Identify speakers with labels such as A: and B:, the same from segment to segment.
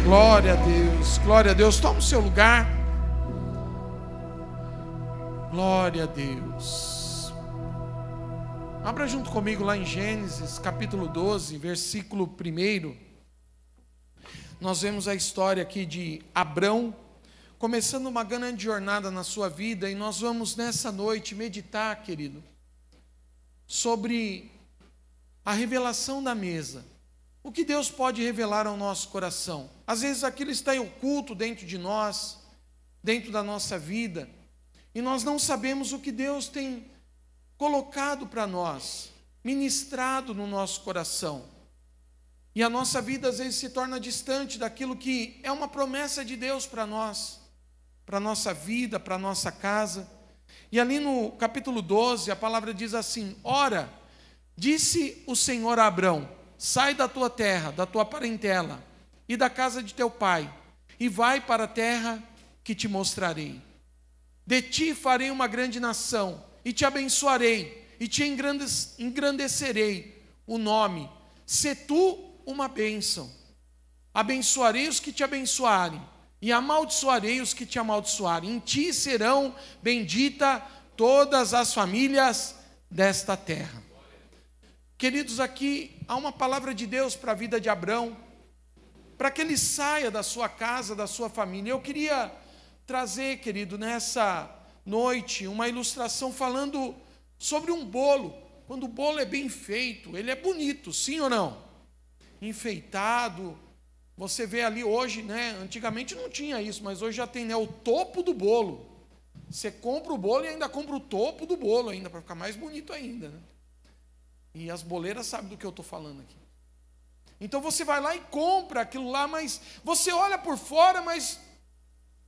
A: Glória a Deus, glória a Deus. Toma o seu lugar. Glória a Deus. Abra junto comigo lá em Gênesis, capítulo 12, versículo 1. Nós vemos a história aqui de Abrão, começando uma grande jornada na sua vida, e nós vamos nessa noite meditar, querido, sobre a revelação da mesa. O que Deus pode revelar ao nosso coração? Às vezes aquilo está oculto dentro de nós, dentro da nossa vida, e nós não sabemos o que Deus tem colocado para nós, ministrado no nosso coração. E a nossa vida às vezes se torna distante daquilo que é uma promessa de Deus para nós, para a nossa vida, para a nossa casa. E ali no capítulo 12, a palavra diz assim: Ora, disse o Senhor a Abrão: sai da tua terra, da tua parentela e da casa de teu pai, e vai para a terra que te mostrarei. De ti farei uma grande nação, e te abençoarei, e te engrandecerei o nome. Se tu uma bênção. Abençoarei os que te abençoarem, e amaldiçoarei os que te amaldiçoarem. Em ti serão benditas todas as famílias desta terra. Queridos, aqui há uma palavra de Deus para a vida de Abrão, para que ele saia da sua casa, da sua família. Eu queria trazer, querido, nessa noite, uma ilustração falando sobre um bolo. Quando o bolo é bem feito, ele é bonito, sim ou não? Enfeitado. Você vê ali hoje, né? Antigamente não tinha isso, mas hoje já tem, né, o topo do bolo. Você compra o bolo e ainda compra o topo do bolo ainda, para ficar mais bonito ainda, né? E as boleiras sabem do que eu estou falando aqui. Então você vai lá e compra aquilo lá, mas você olha por fora, mas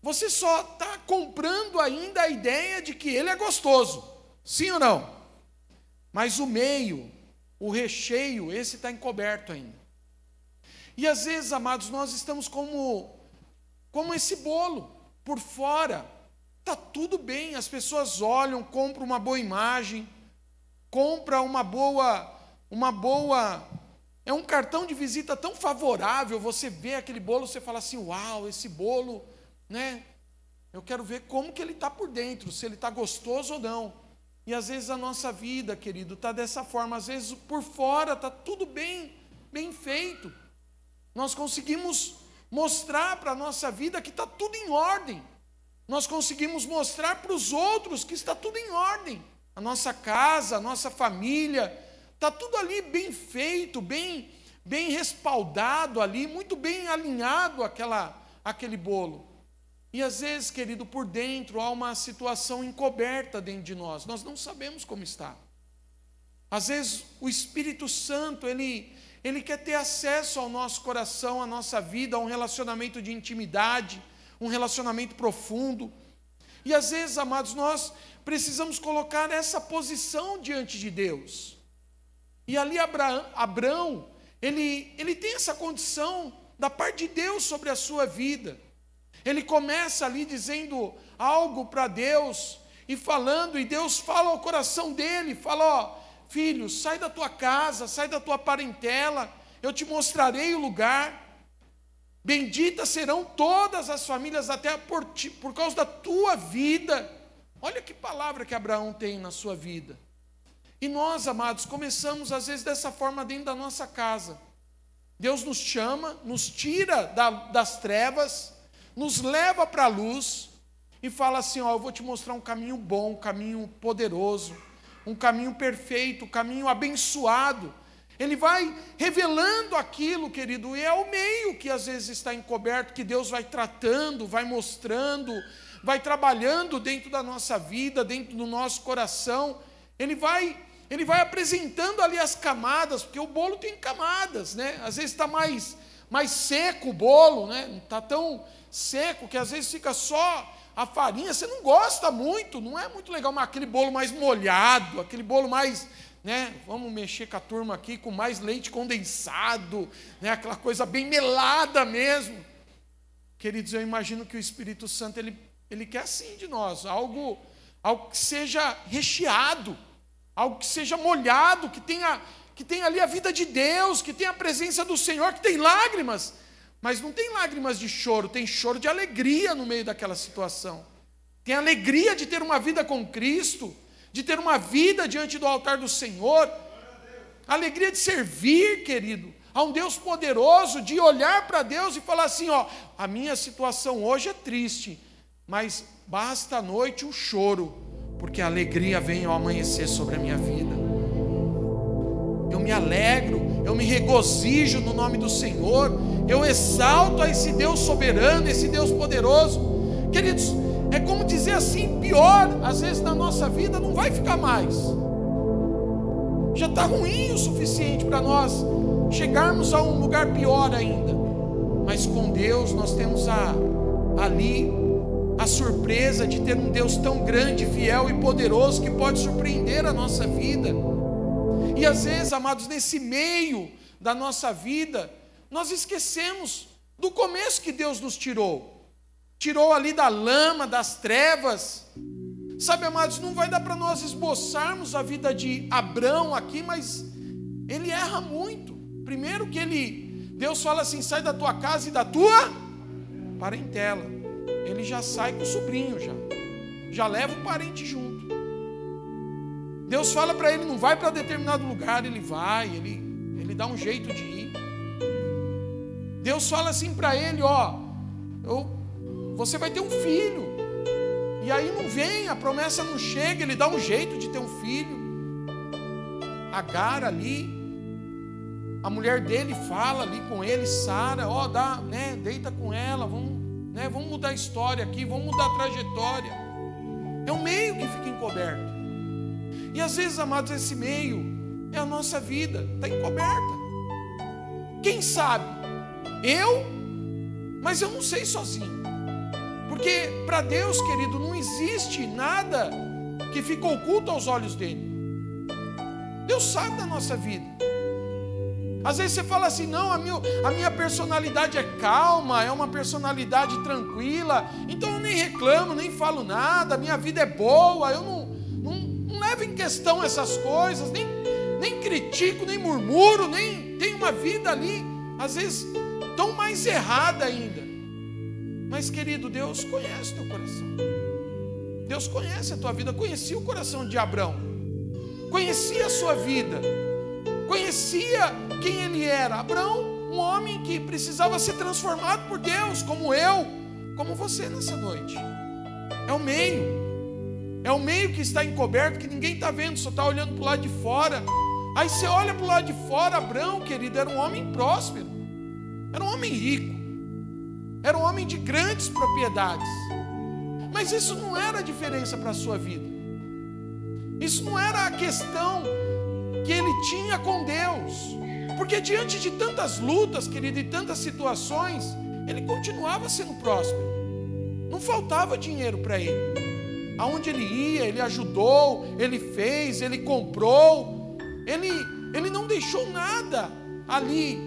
A: você só está comprando ainda a ideia de que ele é gostoso. Sim ou não? Mas o meio, o recheio, esse está encoberto ainda. E às vezes, amados, nós estamos como esse bolo. Por fora está tudo bem, as pessoas olham, compram uma boa imagem, compra uma boa, é um cartão de visita tão favorável. Você vê aquele bolo, você fala assim: uau, esse bolo, né? Eu quero ver como que ele está por dentro, se ele está gostoso ou não. E às vezes a nossa vida, querido, está dessa forma. Às vezes por fora está tudo bem feito. Nós conseguimos mostrar para a nossa vida que está tudo em ordem. Nós conseguimos mostrar para os outros que está tudo em ordem. A nossa casa, a nossa família, está tudo ali bem feito, bem respaldado ali, muito bem alinhado aquele bolo. E às vezes, querido, por dentro há uma situação encoberta dentro de nós. Nós não sabemos como está. Às vezes o Espírito Santo, ele quer ter acesso ao nosso coração, à nossa vida, a um relacionamento de intimidade, um relacionamento profundo. E às vezes, amados, nós precisamos colocar essa posição diante de Deus. E ali Abrão, ele tem essa condição da parte de Deus sobre a sua vida. Ele começa ali dizendo algo para Deus, e falando, e Deus fala ao coração dele, fala: ó, filho, sai da tua casa, sai da tua parentela, eu te mostrarei o lugar. Benditas serão todas as famílias até por causa da tua vida. Olha que palavra que Abraão tem na sua vida. E nós, amados, começamos às vezes dessa forma dentro da nossa casa. Deus nos chama, nos tira das trevas, nos leva para a luz e fala assim: ó, eu vou te mostrar um caminho bom, um caminho poderoso, um caminho perfeito, um caminho abençoado. Ele vai revelando aquilo, querido, e é o meio que às vezes está encoberto, que Deus vai tratando, vai mostrando, vai trabalhando dentro da nossa vida, dentro do nosso coração. Ele vai apresentando ali as camadas, porque o bolo tem camadas, né? Às vezes está mais seco o bolo, né? Não está tão seco que às vezes fica só a farinha, você não gosta muito, não é muito legal, mas aquele bolo mais molhado, aquele bolo mais, né? Vamos mexer com a turma aqui, com mais leite condensado, né? Aquela coisa bem melada mesmo. Queridos, eu imagino que o Espírito Santo, ele quer assim de nós, algo que seja recheado, algo que seja molhado, que tenha ali a vida de Deus, que tenha a presença do Senhor, que tem lágrimas, Mas não tem lágrimas de choro, tem choro de alegria no meio daquela situação. Tem alegria de ter uma vida com Cristo, de ter uma vida diante do altar do Senhor. Alegria de servir, querido, a um Deus poderoso, de olhar para Deus e falar assim, ó, a minha situação hoje é triste, mas basta à noite o choro, porque a alegria vem ao amanhecer sobre a minha vida. Eu me alegro, eu me regozijo no nome do Senhor, eu exalto a esse Deus soberano, esse Deus poderoso. Queridos, é como dizer assim, pior, às vezes na nossa vida não vai ficar mais. Já está ruim o suficiente para nós chegarmos a um lugar pior ainda. Mas com Deus nós temos ali a surpresa de ter um Deus tão grande, fiel e poderoso que pode surpreender a nossa vida. E às vezes, amados, nesse meio da nossa vida, nós esquecemos do começo que Deus nos tirou. Tirou ali da lama, das trevas. Sabe, amados, não vai dar para nós esboçarmos a vida de Abrão aqui, mas ele erra muito. Primeiro que Deus fala assim, sai da tua casa e da tua parentela. Ele já sai com o sobrinho, já leva o parente junto. Deus fala para ele, não vai para determinado lugar, ele vai, ele dá um jeito de ir. Deus fala assim para ele, ó, você vai ter um filho. E aí não vem, a promessa não chega, ele dá um jeito de ter um filho. Agar ali, a mulher dele fala ali com ele, Sara, ó, deita com ela, vamos mudar a história aqui, vamos mudar a trajetória. É um meio que fica encoberto. E às vezes, amados, esse meio é a nossa vida, está encoberta. Quem sabe? Mas eu não sei sozinho. Porque para Deus, querido, não existe nada que fica oculto aos olhos dele. Deus sabe da nossa vida. Às vezes você fala assim, não, a minha personalidade é calma, é uma personalidade tranquila, então eu nem reclamo, nem falo nada, a minha vida é boa, eu não levo em questão essas coisas, nem critico, nem murmuro, nem tenho uma vida ali, às vezes, tão mais errada ainda. Mas, querido, Deus conhece o teu coração. Deus conhece a tua vida, conhecia o coração de Abrão, conhecia a sua vida, conhecia quem ele era. Abrão, um homem que precisava ser transformado por Deus, como eu, como você nessa noite. É o meio que está encoberto, que ninguém está vendo, só está olhando para o lado de fora. Aí você olha para o lado de fora, Abrão, querido, era um homem próspero, era um homem rico, era um homem de grandes propriedades. Mas isso não era a diferença para a sua vida. Isso não era a questão que ele tinha com Deus. Porque diante de tantas lutas, querido, e tantas situações, ele continuava sendo próspero. Não faltava dinheiro para ele. Aonde ele ia, ele ajudou, ele fez, ele comprou. Ele não deixou nada ali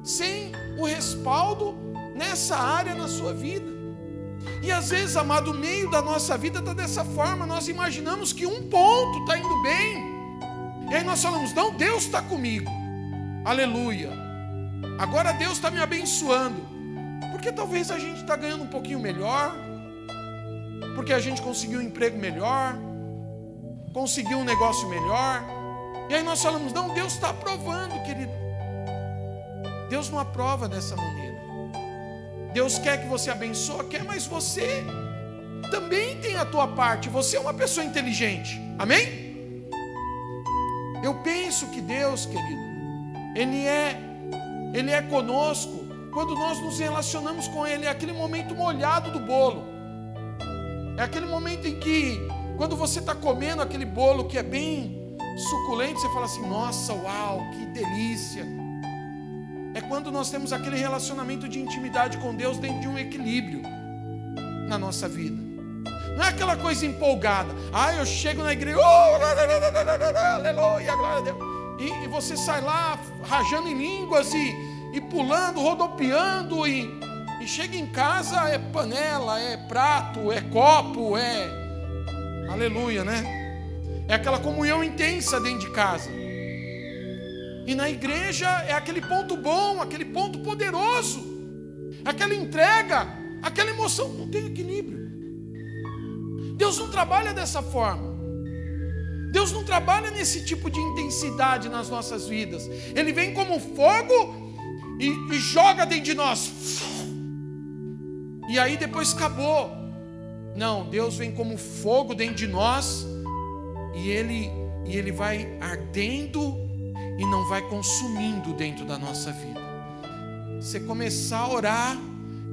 A: sem o respaldo nessa área na sua vida. E às vezes, amado, o meio da nossa vida está dessa forma. Nós imaginamos que um ponto está indo bem, e aí nós falamos, não, Deus está comigo, aleluia, agora Deus está me abençoando, porque talvez a gente está ganhando um pouquinho melhor, porque a gente conseguiu um emprego melhor, conseguiu um negócio melhor, e aí nós falamos, não, Deus está aprovando, querido. Deus não aprova dessa maneira. Deus quer que você abençoe, quer, mas você também tem a tua parte. Você é uma pessoa inteligente, amém? Eu penso que Deus, querido, Ele é conosco quando nós nos relacionamos com Ele. É aquele momento molhado do bolo. É aquele momento em que, quando você está comendo aquele bolo que é bem suculento, você fala assim, nossa, uau, que delícia. É quando nós temos aquele relacionamento de intimidade com Deus dentro de um equilíbrio na nossa vida. Não é aquela coisa empolgada. Eu chego na igreja, aleluia, glória a Deus. E você sai lá rajando em línguas e pulando, rodopiando e chega em casa, é panela, é prato, é copo, é aleluia, né? É aquela comunhão intensa dentro de casa. E na igreja é aquele ponto bom, aquele ponto poderoso. aquela entrega, aquela emoção, não tem equilíbrio. Deus não trabalha dessa forma. Deus não trabalha nesse tipo de intensidade nas nossas vidas. Ele vem como fogo e joga dentro de nós. E aí depois acabou. Não, Deus vem como fogo dentro de nós e ele vai ardendo e não vai consumindo dentro da nossa vida. Você começar a orar,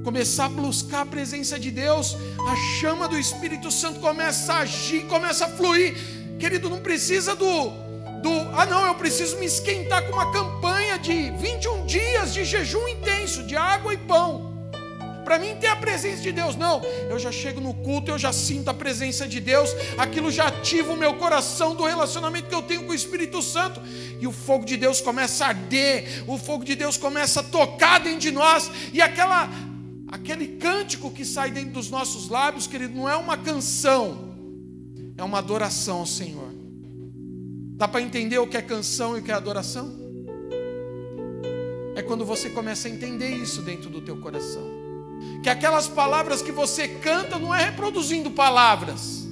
A: começar a buscar a presença de Deus, a chama do Espírito Santo começa a agir, começa a fluir. Querido, não precisa eu preciso me esquentar com uma campanha de 21 dias de jejum intenso, de água e pão, para mim ter a presença de Deus. Não, eu já chego no culto, eu já sinto a presença de Deus, aquilo já ativa o meu coração do relacionamento que eu tenho com o Espírito Santo, e o fogo de Deus começa a arder, o fogo de Deus começa a tocar dentro de nós, e aquele cântico que sai dentro dos nossos lábios, querido, não é uma canção, é uma adoração ao Senhor. Dá para entender o que é canção e o que é adoração? É quando você começa a entender isso dentro do teu coração, que aquelas palavras que você canta não é reproduzindo palavras,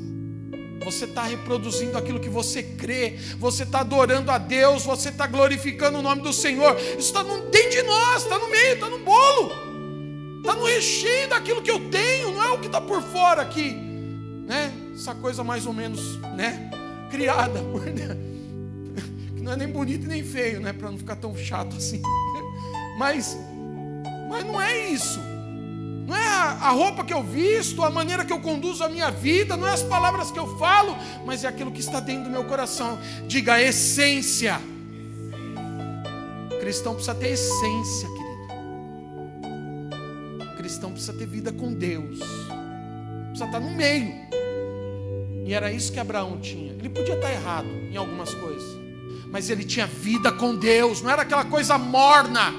A: você está reproduzindo aquilo que você crê, você está adorando a Deus, você está glorificando o nome do Senhor. Isso está dentro de nós, está no meio, está no bolo, está no recheio daquilo que eu tenho, não é o que está por fora aqui, né? Essa coisa mais ou menos, né, criada por Deus, que não é nem bonito e nem feio, né, para não ficar tão chato assim. Mas não é isso. Não é a roupa que eu visto, a maneira que eu conduzo a minha vida, não é as palavras que eu falo, mas é aquilo que está dentro do meu coração. Diga a essência. O cristão precisa ter essência, querido. O cristão precisa ter vida com Deus. Precisa estar no meio. E era isso que Abraão tinha. Ele podia estar errado em algumas coisas, mas ele tinha vida com Deus, não era aquela coisa morna.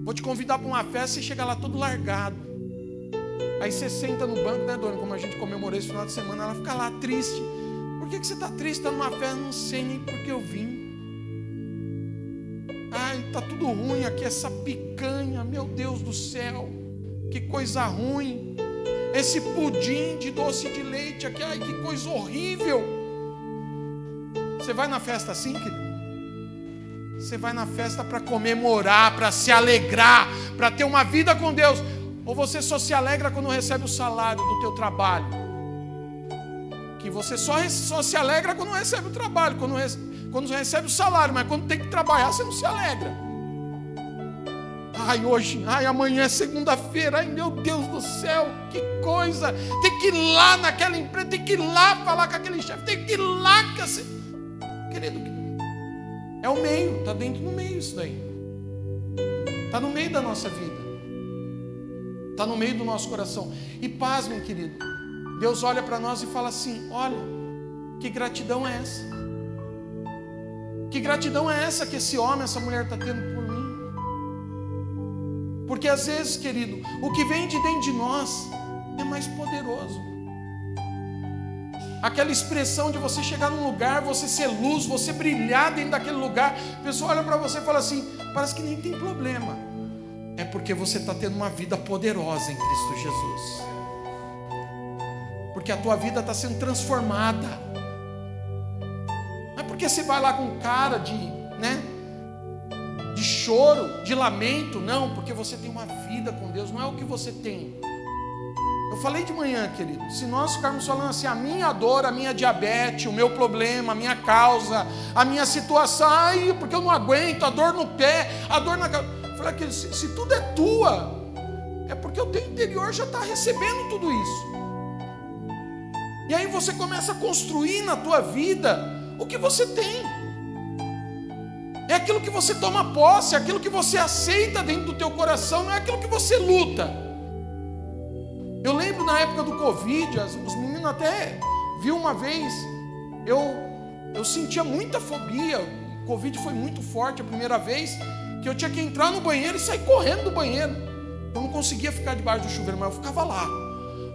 A: Vou te convidar para uma festa e chega lá todo largado. Aí você senta no banco, né, dona? Como a gente comemorou esse final de semana, ela fica lá triste. Por que você está triste? Está numa festa? Não sei nem porque eu vim. Ai, está tudo ruim aqui, essa picanha, meu Deus do céu, que coisa ruim. Esse pudim de doce de leite aqui, ai, que coisa horrível. Você vai na festa assim, querido? Você vai na festa para comemorar, para se alegrar, para ter uma vida com Deus. Ou você só se alegra quando recebe o salário do teu trabalho? Que você só se alegra quando recebe o trabalho, quando recebe o salário, mas quando tem que trabalhar você não se alegra. Ai, amanhã é segunda-feira, ai meu Deus do céu, que coisa. Tem que ir lá naquela empresa, tem que ir lá falar com aquele chefe, tem que ir lá com esse... Querido, é o meio, está dentro do meio isso daí. Está no meio da nossa vida. Está no meio do nosso coração. E pasmem, querido, Deus olha para nós e fala assim: olha, que gratidão é essa? Que gratidão é essa que esse homem, essa mulher está tendo por mim? Porque às vezes, querido, o que vem de dentro de nós é mais poderoso. Aquela expressão de você chegar num lugar, você ser luz, você brilhar dentro daquele lugar, a pessoa olha para você e fala assim: parece que nem tem problema. É porque você está tendo uma vida poderosa em Cristo Jesus. Porque a tua vida está sendo transformada. Não é porque você vai lá com cara de choro, de lamento, não, porque você tem uma vida com Deus, não é o que você tem. Eu falei de manhã, querido, se nós ficarmos falando assim, a minha dor, a minha diabetes, o meu problema, a minha causa, a minha situação, ai, porque eu não aguento, a dor no pé, a dor na cabeça. Eu falei, querido, se tudo é tua, é porque o teu interior já está recebendo tudo isso. E aí você começa a construir na tua vida o que você tem. É aquilo que você toma posse, é aquilo que você aceita dentro do teu coração, não é aquilo que você luta. Eu lembro na época do Covid, os meninos até viu uma vez, eu sentia muita fobia, o Covid foi muito forte a primeira vez, que eu tinha que entrar no banheiro e sair correndo do banheiro. Eu não conseguia ficar debaixo do chuveiro, mas eu ficava lá,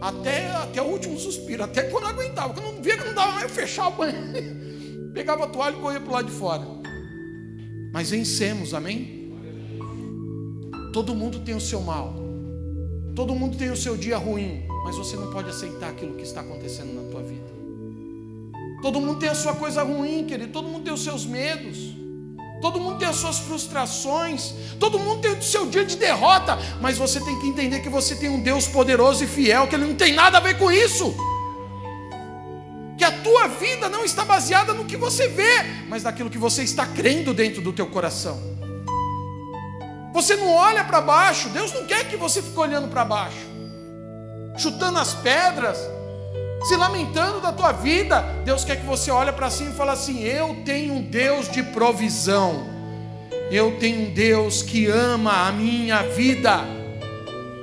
A: até o último suspiro, até quando eu aguentava, quando eu não via que não dava mais, eu fechava o banheiro, pegava a toalha e corria para o lado de fora. Mas vencemos, amém? Todo mundo tem o seu mal. Todo mundo tem o seu dia ruim, mas você não pode aceitar aquilo que está acontecendo na tua vida. Todo mundo tem a sua coisa ruim, querido. Todo mundo tem os seus medos. Todo mundo tem as suas frustrações. Todo mundo tem o seu dia de derrota. Mas você tem que entender que você tem um Deus poderoso e fiel, que Ele não tem nada a ver com isso. Que a tua vida não está baseada no que você vê, mas naquilo que você está crendo dentro do teu coração. Você não olha para baixo. Deus não quer que você fique olhando para baixo, chutando as pedras, se lamentando da tua vida. Deus quer que você olhe para cima e fale assim: eu tenho um Deus de provisão, eu tenho um Deus que ama a minha vida,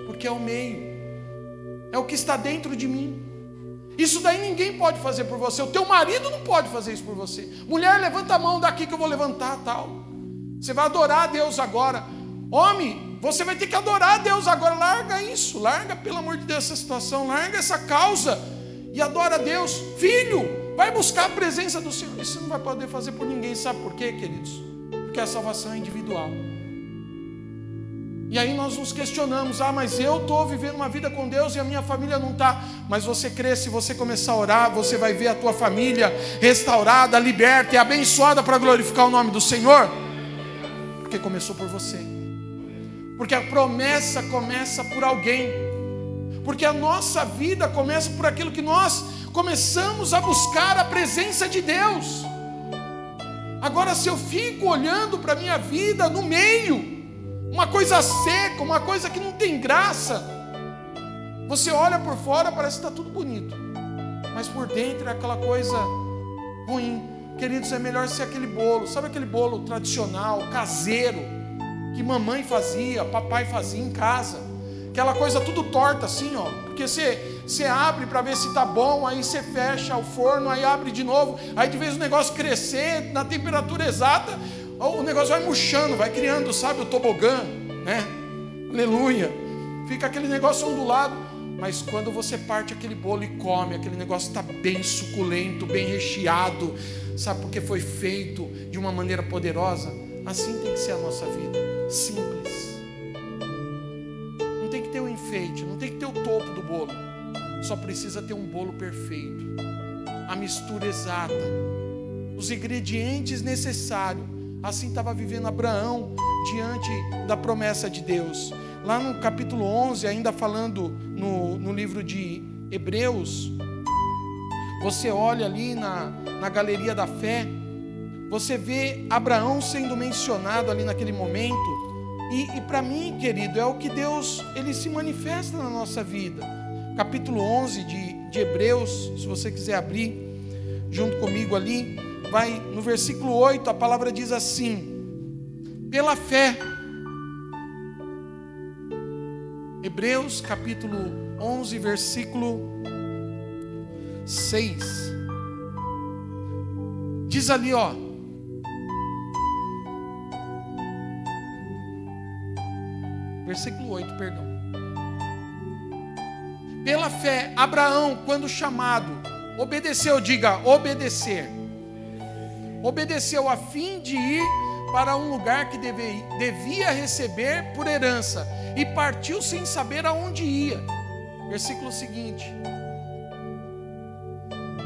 A: porque é o meio, é o que está dentro de mim. Isso daí ninguém pode fazer por você. O teu marido não pode fazer isso por você. Mulher, levanta a mão daqui que eu vou levantar, tal. Você vai adorar a Deus agora. Homem, você vai ter que adorar a Deus agora. Larga isso, larga, pelo amor de Deus, essa situação, larga essa causa e adora a Deus. Filho, vai buscar a presença do Senhor. Isso não vai poder fazer por ninguém. Sabe por quê, queridos? Porque a salvação é individual. E aí nós nos questionamos: ah, mas eu estou vivendo uma vida com Deus e a minha família não está. Mas você crê, se você começar a orar, você vai ver a tua família restaurada, liberta e abençoada para glorificar o nome do Senhor. Porque começou por você. Porque a promessa começa por alguém. Porque a nossa vida começa por aquilo que nós começamos a buscar a presença de Deus. Agora, se eu fico olhando para a minha vida no meio, uma coisa seca, uma coisa que não tem graça, você olha por fora, parece que está tudo bonito, mas por dentro é aquela coisa ruim. Queridos, é melhor ser aquele bolo, sabe aquele bolo tradicional, caseiro, que mamãe fazia, papai fazia em casa, aquela coisa tudo torta assim, ó, porque você abre para ver se está bom, aí você fecha o forno, aí abre de novo, aí de vez o negócio crescer na temperatura exata, o negócio vai murchando, vai criando, sabe, o tobogã, né? Aleluia. Fica aquele negócio ondulado. Mas quando você parte aquele bolo e come, aquele negócio está bem suculento, bem recheado, sabe, porque foi feito de uma maneira poderosa. Assim tem que ser a nossa vida, simples. Não tem que ter um enfeite, não tem que ter o topo do bolo. Só precisa ter um bolo perfeito, a mistura exata, os ingredientes necessários. Assim estava vivendo Abraão diante da promessa de Deus. Lá no capítulo 11, ainda falando no livro de Hebreus, você olha ali na galeria da fé, você vê Abraão sendo mencionado ali naquele momento. E para mim, querido, é o que Deus, Ele se manifesta na nossa vida. Capítulo 11 de Hebreus, se você quiser abrir junto comigo ali, vai no versículo 8, a palavra diz assim: pela fé. Hebreus capítulo 11, versículo 6. Diz ali, ó: versículo 8, perdão. Pela fé, Abraão, quando chamado, obedeceu, diga, obedecer. Obedeceu a fim de ir para um lugar que devia receber por herança, e partiu sem saber aonde ia. Versículo seguinte: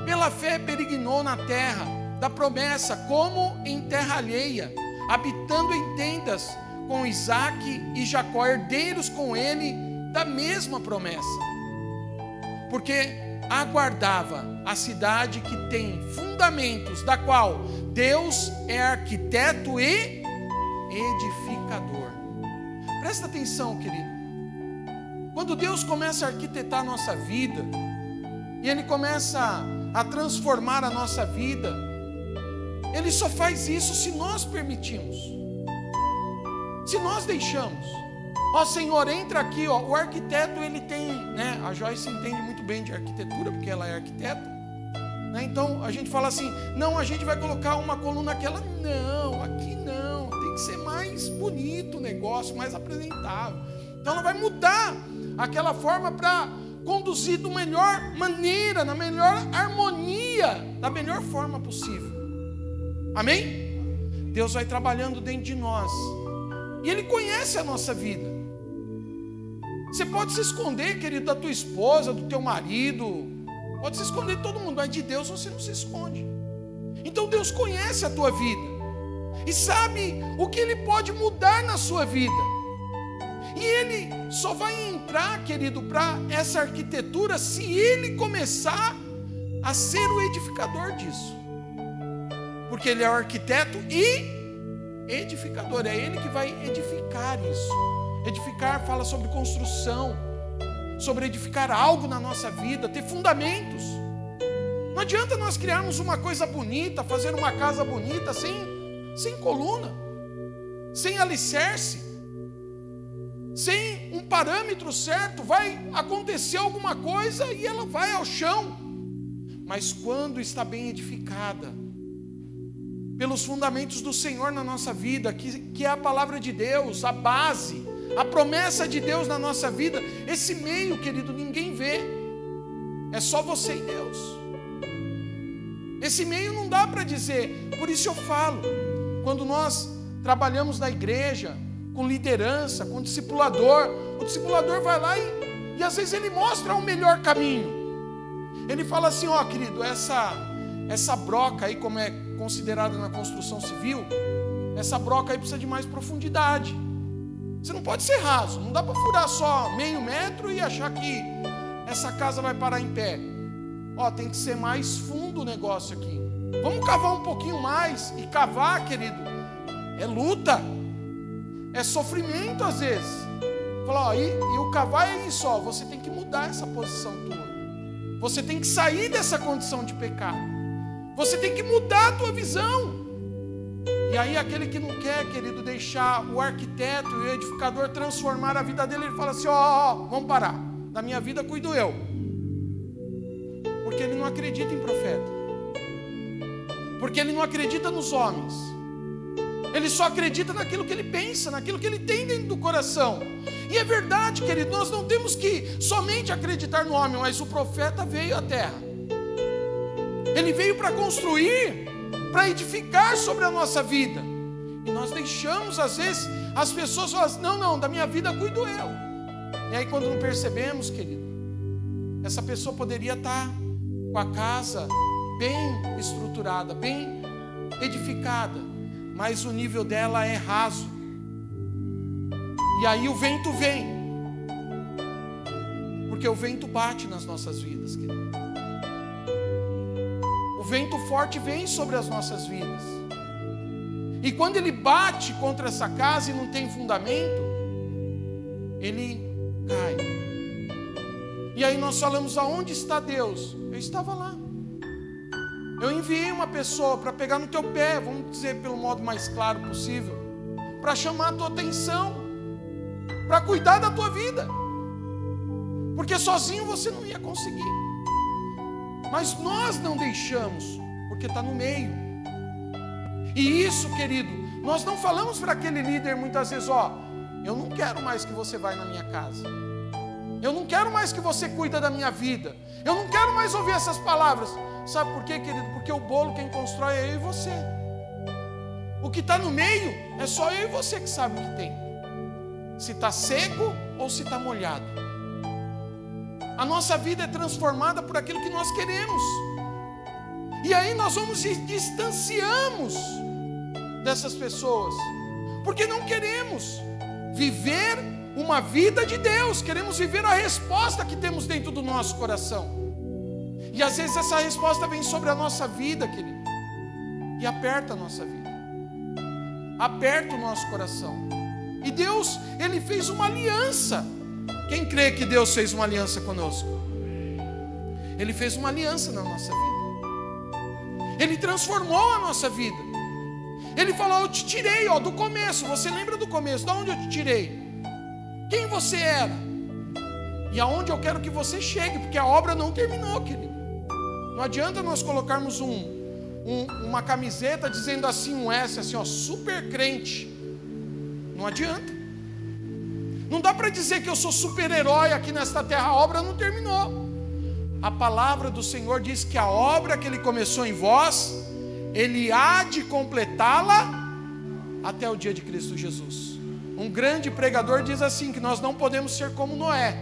A: pela fé peregrinou na terra da promessa, como em terra alheia, habitando em tendas com Isaque e Jacó, herdeiros com ele da mesma promessa, porque aguardava a cidade que tem fundamentos, da qual Deus é arquiteto e edificador. Presta atenção, querido. Quando Deus começa a arquitetar a nossa vida, e Ele começa a transformar a nossa vida, Ele só faz isso se nós permitimos, se nós deixamos. Ó Senhor, entra aqui, ó. O arquiteto, ele tem, né? A Joyce entende muito bem de arquitetura, porque ela é arquiteta, né? Então a gente fala assim: não, a gente vai colocar uma coluna naquela. Não, aqui não. Tem que ser mais bonito o negócio, mais apresentável. Então ela vai mudar aquela forma para conduzir da melhor maneira, na melhor harmonia, da melhor forma possível. Amém? Deus vai trabalhando dentro de nós, e Ele conhece a nossa vida. Você pode se esconder, querido, da tua esposa, do teu marido, pode se esconder de todo mundo, mas de Deus você não se esconde. Então Deus conhece a tua vida e sabe o que Ele pode mudar na sua vida. E Ele só vai entrar, querido, para essa arquitetura se Ele começar a ser o edificador disso. Porque Ele é o arquiteto e edificador, é Ele que vai edificar isso. Edificar fala sobre construção, sobre edificar algo na nossa vida, ter fundamentos. Não adianta nós criarmos uma coisa bonita, fazer uma casa bonita sem coluna, sem alicerce, sem um parâmetro certo. Vai acontecer alguma coisa e ela vai ao chão. Mas quando está bem edificada, pelos fundamentos do Senhor na nossa vida, que é a palavra de Deus, a base, a promessa de Deus na nossa vida, esse meio, querido, ninguém vê, é só você e Deus. Esse meio não dá para dizer. Por isso eu falo, quando nós trabalhamos na igreja, com liderança, com discipulador, o discipulador vai lá e às vezes ele mostra o melhor caminho. Ele fala assim: ó, querido, essa broca aí, como é considerada na construção civil, essa broca aí precisa de mais profundidade. Você não pode ser raso, não dá para furar só meio metro e achar que essa casa vai parar em pé. Ó, tem que ser mais fundo o negócio aqui. Vamos cavar um pouquinho mais. E cavar, querido, é luta, é sofrimento às vezes. Fala, ó, e o cavar é isso, ó, você tem que mudar essa posição tua. Você tem que sair dessa condição de pecado. Você tem que mudar a tua visão. E aí aquele que não quer, querido, deixar o arquiteto e o edificador transformar a vida dele, ele fala assim: ó, vamos parar. Da minha vida cuido eu. Porque ele não acredita em profeta. Porque ele não acredita nos homens. Ele só acredita naquilo que ele pensa, naquilo que ele tem dentro do coração. E é verdade, querido, nós não temos que somente acreditar no homem, mas o profeta veio à terra. Ele veio para construir, para edificar sobre a nossa vida. E nós deixamos, às vezes, as pessoas falam assim: não, da minha vida cuido eu. E aí quando não percebemos, querido, essa pessoa poderia estar com a casa bem estruturada, bem edificada, mas o nível dela é raso. E aí o vento vem, porque o vento bate nas nossas vidas, querido. O vento forte vem sobre as nossas vidas. E quando ele bate contra essa casa e não tem fundamento, ele cai. E aí nós falamos: aonde está Deus? Eu estava lá. Eu enviei uma pessoa para pegar no teu pé, vamos dizer pelo modo mais claro possível, para chamar a tua atenção, para cuidar da tua vida, porque sozinho você não ia conseguir. Mas nós não deixamos, porque está no meio. E isso, querido, nós não falamos para aquele líder muitas vezes: ó, eu não quero mais que você vá na minha casa, eu não quero mais que você cuida da minha vida, eu não quero mais ouvir essas palavras. Sabe por quê, querido? Porque o bolo quem constrói é eu e você. O que está no meio é só eu e você que sabe o que tem, se está seco ou se está molhado. A nossa vida é transformada por aquilo que nós queremos. E aí nós vamos e distanciamos dessas pessoas, porque não queremos viver uma vida de Deus, queremos viver a resposta que temos dentro do nosso coração. E às vezes essa resposta vem sobre a nossa vida, querido, e aperta a nossa vida, aperta o nosso coração. E Deus, Ele fez uma aliança. Quem crê que Deus fez uma aliança conosco? Ele fez uma aliança na nossa vida. Ele transformou a nossa vida. Ele falou: eu te tirei, ó, do começo. Você lembra do começo? De onde eu te tirei? Quem você era? E aonde eu quero que você chegue, porque a obra não terminou, querido. Não adianta nós colocarmos uma camiseta dizendo assim, um S, assim, ó, super crente. Não adianta. Não dá para dizer que eu sou super-herói aqui nesta terra. A obra não terminou. A palavra do Senhor diz que a obra que Ele começou em vós, Ele há de completá-la até o dia de Cristo Jesus. Um grande pregador diz assim, que nós não podemos ser como Noé,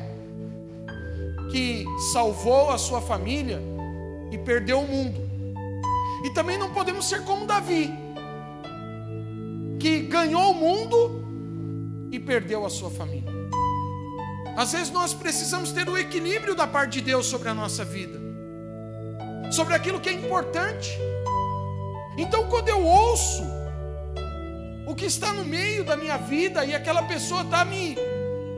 A: que salvou a sua família e perdeu o mundo. E também não podemos ser como Davi, que ganhou o mundo e perdeu a sua família. Às vezes nós precisamos ter o equilíbrio da parte de Deus sobre a nossa vida, sobre aquilo que é importante. Então, quando eu ouço o que está no meio da minha vida e aquela pessoa está me...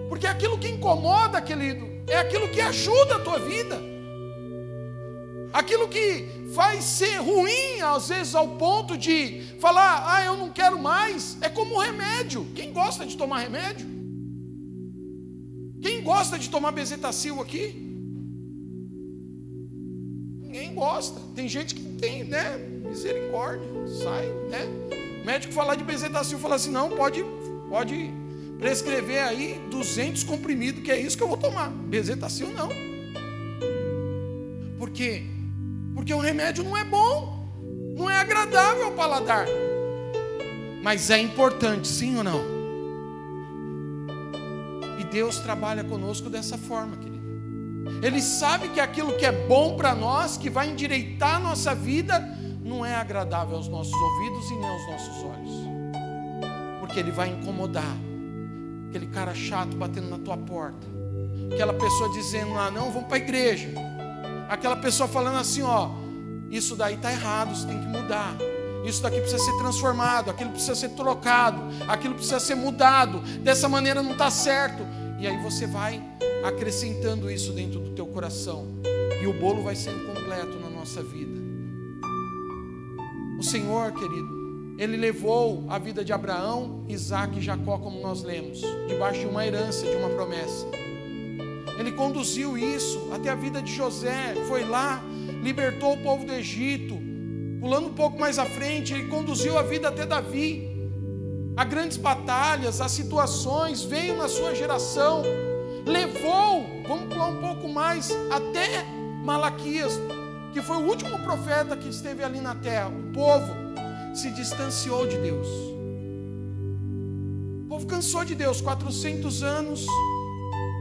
A: Porque aquilo que incomoda, querido, é aquilo que ajuda a tua vida. Aquilo que faz ser ruim, às vezes, ao ponto de falar, eu não quero mais, é como um remédio. Quem gosta de tomar remédio? Quem gosta de tomar bezetacil aqui? Ninguém gosta. Tem gente que tem, né? Misericórdia, sai, né? O médico falar de bezetacil, fala assim, não, pode prescrever aí 200 comprimidos, que é isso que eu vou tomar. Bezetacil não. Por quê? Porque o remédio não é bom, não é agradável ao paladar, mas é importante, sim ou não? E Deus trabalha conosco dessa forma, querido. Ele sabe que aquilo que é bom para nós, que vai endireitar a nossa vida, não é agradável aos nossos ouvidos e nem aos nossos olhos, porque ele vai incomodar. Aquele cara chato batendo na tua porta, aquela pessoa dizendo lá, não, vamos para a igreja. Aquela pessoa falando assim, isso daí está errado, você tem que mudar. Isso daqui precisa ser transformado, aquilo precisa ser trocado, aquilo precisa ser mudado, dessa maneira não está certo. E aí você vai acrescentando isso dentro do teu coração, e o bolo vai sendo completo na nossa vida. O Senhor, querido, Ele levou a vida de Abraão, Isaac e Jacó, como nós lemos, debaixo de uma herança, de uma promessa. Ele conduziu isso até a vida de José, foi lá, libertou o povo do Egito. Pulando um pouco mais à frente, ele conduziu a vida até Davi. A grandes batalhas, a situações, veio na sua geração, levou, vamos pular um pouco mais, até Malaquias, que foi o último profeta que esteve ali na terra. O povo se distanciou de Deus. O povo cansou de Deus, 400 anos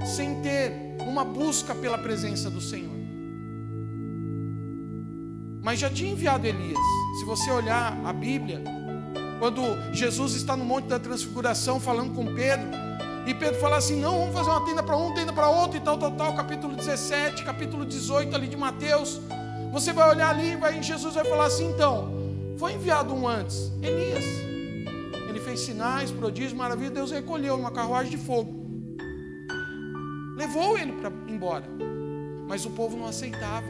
A: sem ter uma busca pela presença do Senhor. Mas já tinha enviado Elias. Se você olhar a Bíblia, quando Jesus está no Monte da Transfiguração falando com Pedro, e Pedro fala assim, não, vamos fazer uma tenda para um, tenda para outro, e tal, capítulo 17, capítulo 18 ali de Mateus, você vai olhar ali, Jesus vai falar assim, então, foi enviado um antes, Elias. Ele fez sinais, prodígios, maravilhas, Deus recolheu numa carruagem de fogo. Levou ele para embora, mas o povo não aceitava,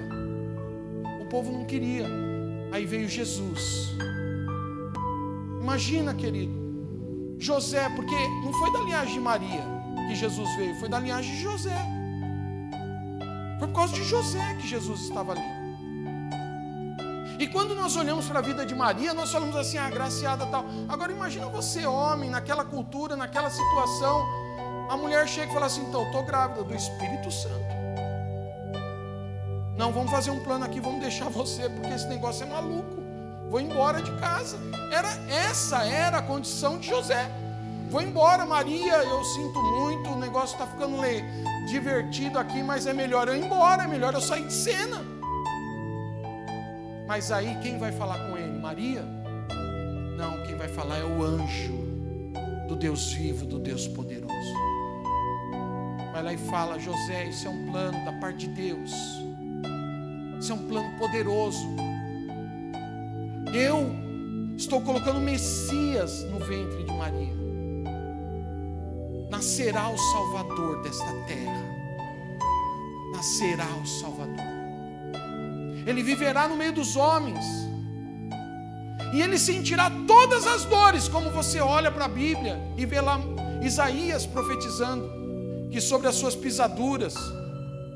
A: o povo não queria. Aí veio Jesus. Imagina, querido, José, porque não foi da linhagem de Maria que Jesus veio, foi da linhagem de José. Foi por causa de José que Jesus estava ali. E quando nós olhamos para a vida de Maria, nós falamos assim, agraciada tal. Agora imagina você, homem, naquela cultura, naquela situação, a mulher chega e fala assim, então, estou grávida do Espírito Santo. Não, vamos fazer um plano aqui, vamos deixar você, porque esse negócio é maluco. Vou embora de casa. Essa era a condição de José. Vou embora, Maria, eu sinto muito, o negócio está ficando divertido aqui, mas é melhor eu ir embora, é melhor eu sair de cena. Mas aí quem vai falar com ele? Maria? Não, quem vai falar é o anjo do Deus vivo, do Deus poderoso. Vai lá e fala, José, isso é um plano da parte de Deus. Isso é um plano poderoso. Eu estou colocando o Messias no ventre de Maria. Nascerá o Salvador desta terra. Nascerá o Salvador. Ele viverá no meio dos homens. E ele sentirá todas as dores, como você olha para a Bíblia e vê lá Isaías profetizando que sobre as suas pisaduras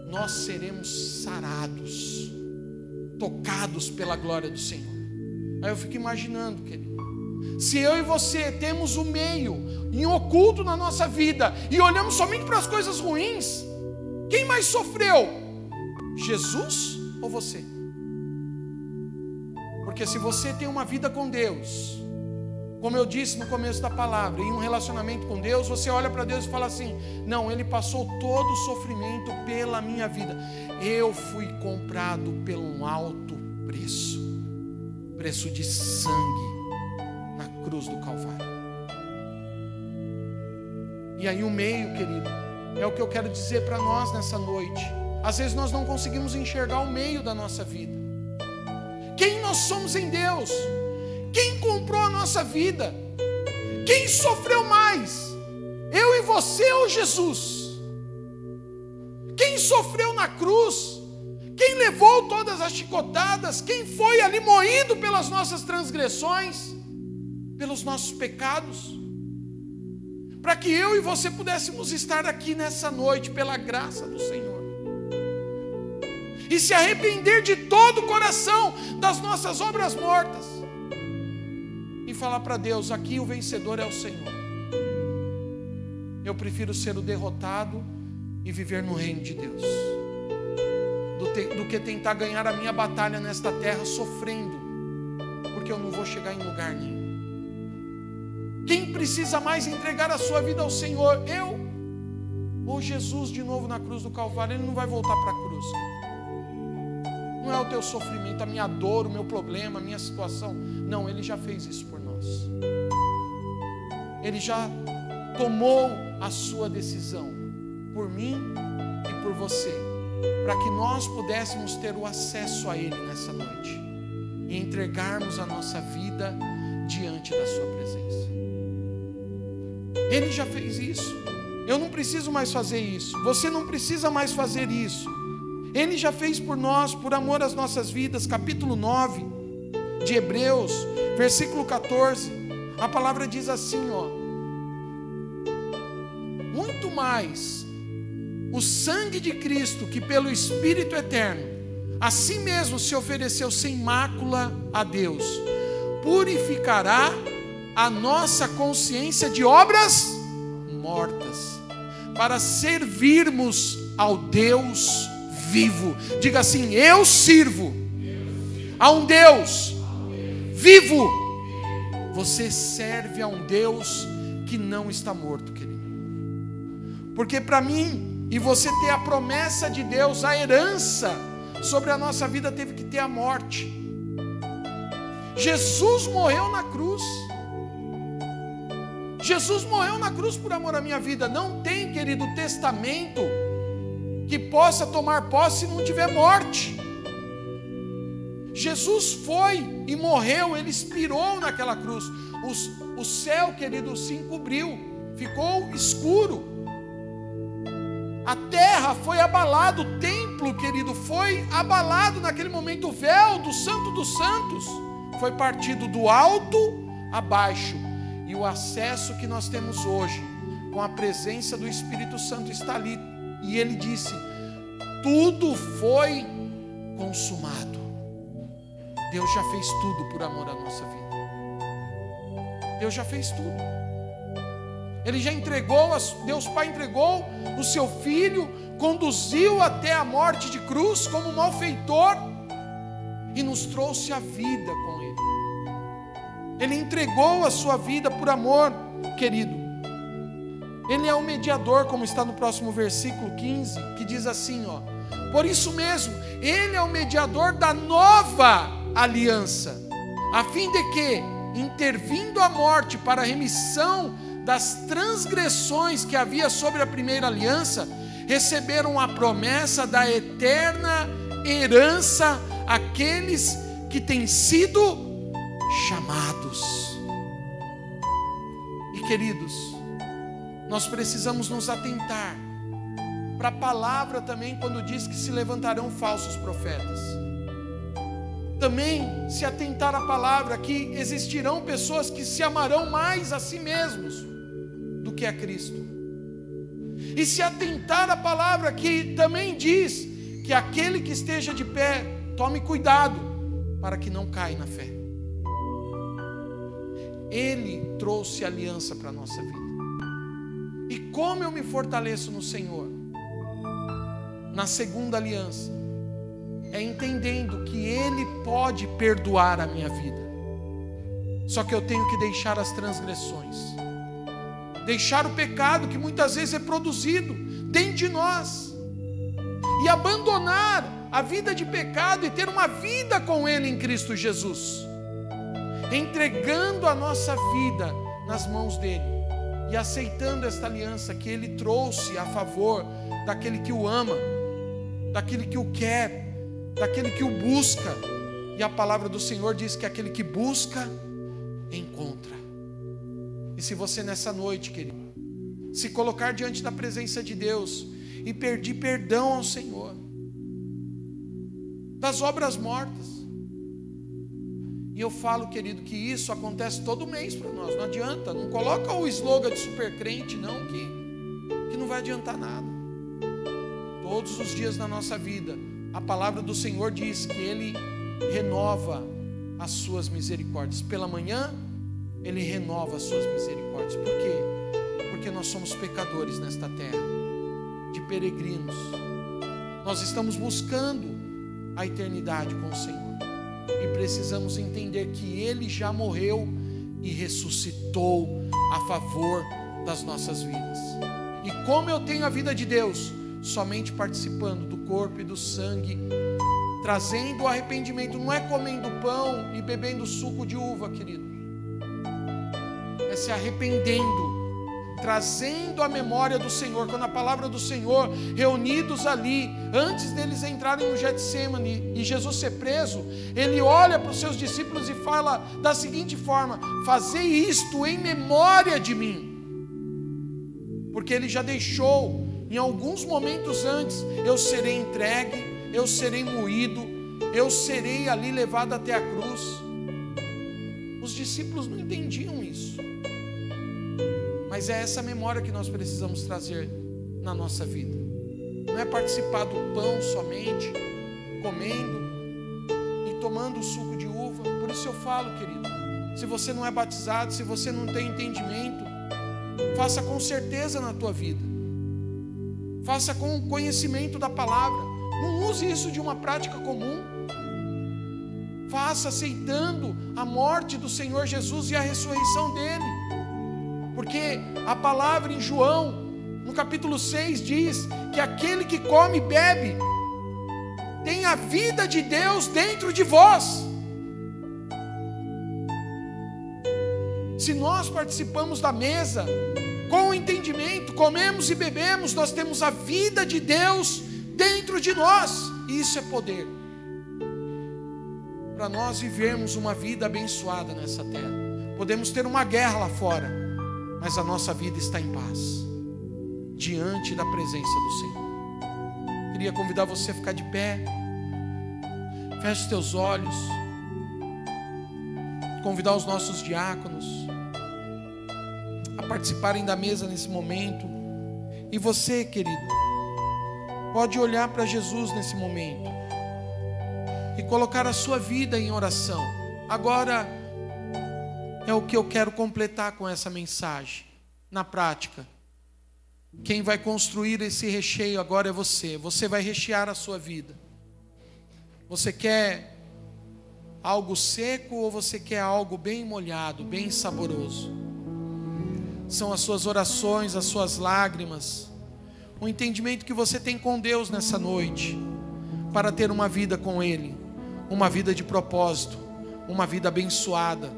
A: nós seremos sarados, tocados pela glória do Senhor. Aí eu fico imaginando, querido, se eu e você temos o meio em oculto na nossa vida e olhamos somente para as coisas ruins, quem mais sofreu? Jesus ou você? Porque se você tem uma vida com Deus, Como eu disse no começo da palavra, em um relacionamento com Deus, você olha para Deus e fala assim: não, Ele passou todo o sofrimento pela minha vida. Eu fui comprado por um alto preço, preço de sangue na cruz do Calvário. E aí o meio, querido, é o que eu quero dizer para nós nessa noite. Às vezes nós não conseguimos enxergar o meio da nossa vida. Quem nós somos em Deus? Quem comprou a nossa vida? Quem sofreu mais? Eu e você ou Jesus? Quem sofreu na cruz? Quem levou todas as chicotadas? Quem foi ali moído pelas nossas transgressões? Pelos nossos pecados? Para que eu e você pudéssemos estar aqui nessa noite pela graça do Senhor. E se arrepender de todo o coração das nossas obras mortas. E falar para Deus: aqui o vencedor é o Senhor. Eu prefiro ser o derrotado e viver no reino de Deus, do que tentar ganhar a minha batalha nesta terra sofrendo, porque eu não vou chegar em lugar nenhum. Quem precisa mais entregar a sua vida ao Senhor? Eu ou Jesus de novo na cruz do Calvário? Ele não vai voltar para a cruz. Não é o teu sofrimento, a minha dor, o meu problema, a minha situação. Não, Ele já fez isso por nós. Ele já tomou a sua decisão por mim e por você, para que nós pudéssemos ter o acesso a Ele nessa noite e entregarmos a nossa vida diante da sua presença. Ele já fez isso. Eu não preciso mais fazer isso. Você não precisa mais fazer isso. Ele já fez por nós, por amor às nossas vidas. Capítulo 9 de Hebreus, versículo 14. A palavra diz assim, ó: muito mais o sangue de Cristo, que pelo Espírito eterno a si mesmo se ofereceu sem mácula a Deus, purificará a nossa consciência de obras mortas, para servirmos ao Deus vivo. Diga assim: eu sirvo a um Deus vivo. Você serve a um Deus que não está morto, querido. Porque para mim e você ter a promessa de Deus, a herança sobre a nossa vida, teve que ter a morte. Jesus morreu na cruz. Jesus morreu na cruz por amor à minha vida. Não tem, querido, testamento que possa tomar posse se não tiver morte. Jesus foi e morreu, Ele expirou naquela cruz. O céu, querido, se encobriu, ficou escuro. A terra foi abalada, o templo, querido, foi abalado naquele momento. O véu do Santo dos Santos foi partido do alto a baixo. E o acesso que nós temos hoje, com a presença do Espírito Santo, está ali. E Ele disse: tudo foi consumado. Deus já fez tudo por amor à nossa vida. Deus já fez tudo. Ele já entregou, Deus Pai entregou o seu Filho, conduziu até a morte de cruz como malfeitor e nos trouxe a vida com Ele. Ele entregou a sua vida por amor, querido. Ele é o mediador, como está no próximo versículo 15, que diz assim, ó: por isso mesmo, Ele é o mediador da nova aliança, a fim de que, intervindo a morte para a remissão das transgressões que havia sobre a primeira aliança, receberam a promessa da eterna herança aqueles que têm sido chamados. E queridos, nós precisamos nos atentar para a palavra também, quando diz que se levantarão falsos profetas. Também se atentar à palavra que existirão pessoas que se amarão mais a si mesmos do que a Cristo. E se atentar à palavra que também diz que aquele que esteja de pé, tome cuidado para que não caia na fé. Ele trouxe aliança para a nossa vida. E como eu me fortaleço no Senhor? Na segunda aliança, é entendendo que Ele pode perdoar a minha vida. Só que eu tenho que deixar as transgressões, deixar o pecado que muitas vezes é produzido dentro de nós, e abandonar a vida de pecado e ter uma vida com Ele em Cristo Jesus, entregando a nossa vida nas mãos dEle e aceitando esta aliança que Ele trouxe a favor daquele que o ama, daquele que o quer, daquele que o busca. E a palavra do Senhor diz que aquele que busca, encontra. E se você nessa noite, querido, se colocar diante da presença de Deus e pedir perdão ao Senhor das obras mortas, e eu falo, querido, que isso acontece todo mês para nós, não adianta, não coloca o slogan de super crente não, que não vai adiantar nada. Todos os dias da nossa vida, a palavra do Senhor diz que Ele renova as suas misericórdias. Pela manhã, Ele renova as suas misericórdias. Por quê? Porque nós somos pecadores nesta terra, de peregrinos. Nós estamos buscando a eternidade com o Senhor e precisamos entender que Ele já morreu e ressuscitou a favor das nossas vidas. E como eu tenho a vida de Deus? Somente participando do corpo e do sangue, trazendo o arrependimento. Não é comendo pão e bebendo suco de uva, querido, é se arrependendo, trazendo a memória do Senhor. Quando a palavra do Senhor, reunidos ali, antes deles entrarem no Getsemane e Jesus ser preso, Ele olha para os seus discípulos e fala da seguinte forma: fazei isto em memória de mim. Porque Ele já deixou, em alguns momentos antes, eu serei entregue, eu serei moído, eu serei ali levado até a cruz. Os discípulos não entendiam isso, mas é essa memória que nós precisamos trazer na nossa vida. Não é participar do pão somente, comendo e tomando o suco de uva. Por isso eu falo, querido, se você não é batizado, se você não tem entendimento, faça com certeza na tua vida, faça com o conhecimento da palavra. Não use isso de uma prática comum. Faça aceitando a morte do Senhor Jesus e a ressurreição dele. Porque a palavra em João, no capítulo 6, diz que aquele que come e bebe tem a vida de Deus dentro de vós. Se nós participamos da mesa com o entendimento, comemos e bebemos, nós temos a vida de Deus dentro de nós. E isso é poder para nós vivermos uma vida abençoada nessa terra. Podemos ter uma guerra lá fora, mas a nossa vida está em paz diante da presença do Senhor. Queria convidar você a ficar de pé. Feche os teus olhos. Convidar os nossos diáconos a participarem da mesa nesse momento. E você, querido, pode olhar para Jesus nesse momento e colocar a sua vida em oração. Agora é o que eu quero completar com essa mensagem. Na prática, quem vai construir esse recheio agora é você. Você vai rechear a sua vida. Você quer algo seco ou você quer algo bem molhado, bem saboroso? São as suas orações, as suas lágrimas, o entendimento que você tem com Deus nessa noite, para ter uma vida com Ele, uma vida de propósito, uma vida abençoada,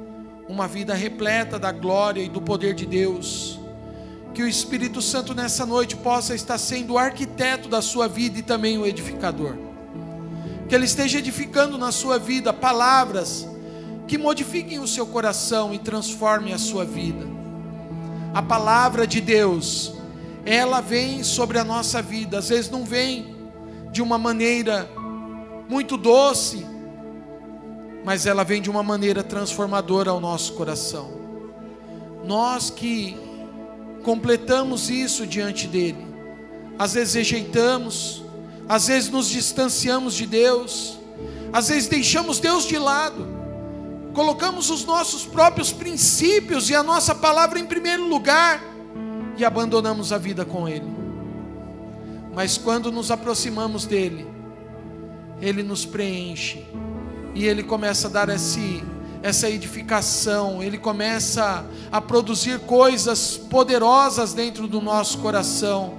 A: uma vida repleta da glória e do poder de Deus. Que o Espírito Santo nessa noite possa estar sendo o arquiteto da sua vida e também o edificador. Que Ele esteja edificando na sua vida palavras que modifiquem o seu coração e transformem a sua vida. A palavra de Deus, ela vem sobre a nossa vida. Às vezes não vem de uma maneira muito doce, mas ela vem de uma maneira transformadora ao nosso coração. Nós que completamos isso diante dele, às vezes rejeitamos, às vezes nos distanciamos de Deus, às vezes deixamos Deus de lado, colocamos os nossos próprios princípios e a nossa palavra em primeiro lugar e abandonamos a vida com Ele. Mas quando nos aproximamos dele, Ele nos preenche e Ele começa a dar essa edificação, Ele começa a produzir coisas poderosas dentro do nosso coração.